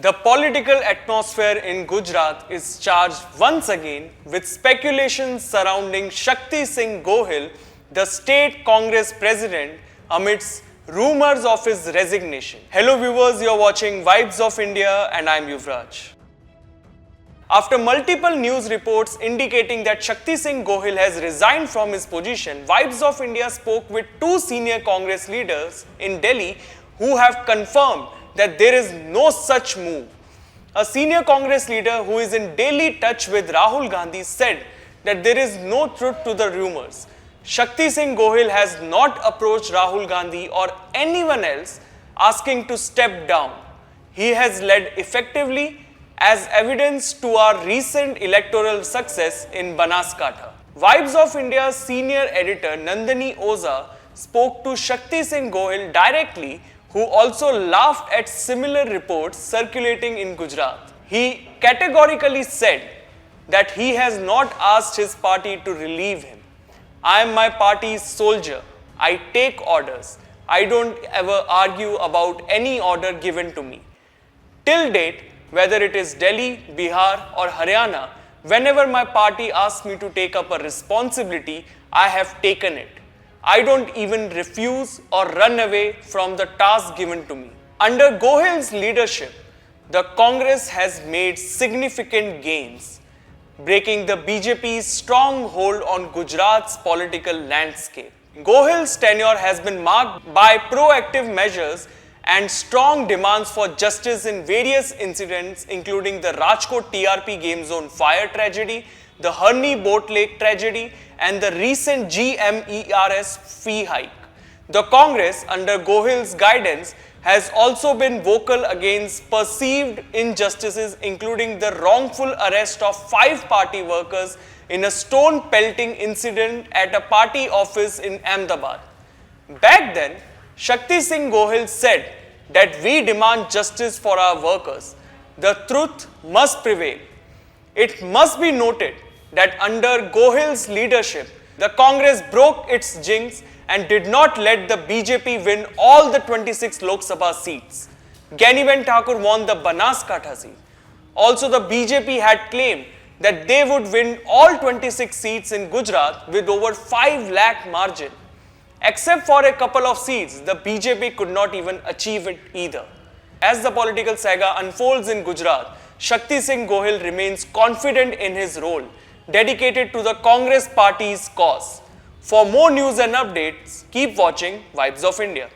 The political atmosphere in Gujarat is charged once again with speculations surrounding Shakti Singh Gohil, the state Congress president, amidst rumors of his resignation. Hello viewers, you are watching Vibes of India and I am Yuvraj. After multiple news reports indicating that Shakti Singh Gohil has resigned from his position, Vibes of India spoke with two senior Congress leaders in Delhi who have confirmed that there is no such move. A senior Congress leader who is in daily touch with Rahul Gandhi said that there is no truth to the rumors. Shakti Singh Gohil has not approached Rahul Gandhi or anyone else asking to step down. He has led effectively as evidence to our recent electoral success in Banaskantha. Vibes of India's senior editor Nandini Oza spoke to Shakti Singh Gohil directly, who also laughed at similar reports circulating in Gujarat. He categorically said that he has not asked his party to relieve him. I am my party's soldier. I take orders. I don't ever argue about any order given to me. Till date, whether it is Delhi, Bihar or Haryana, whenever my party asks me to take up a responsibility, I have taken it. I don't even refuse or run away from the task given to me. Under Gohil's leadership, the Congress has made significant gains, breaking the BJP's stronghold on Gujarat's political landscape. Gohil's tenure has been marked by proactive measures and strong demands for justice in various incidents, including the Rajkot TRP game zone fire tragedy, the Harni Boat Lake tragedy, and the recent GMERS fee hike. The Congress, under Gohil's guidance, has also been vocal against perceived injustices, including the wrongful arrest of 5 party workers in a stone pelting incident at a party office in Ahmedabad. Back then, Shakti Singh Gohil said that we demand justice for our workers. The truth must prevail. It must be noted that under Gohil's leadership, the Congress broke its jinx and did not let the BJP win all the 26 Lok Sabha seats. Gyanibin Thakur won the Banaskantha seat. Also, the BJP had claimed that they would win all 26 seats in Gujarat with over 5 lakh margin. Except for a couple of seats, the BJP could not even achieve it either. As the political saga unfolds in Gujarat, Shakti Singh Gohil remains confident in his role, dedicated to the Congress party's cause. For more news and updates, keep watching Vibes of India.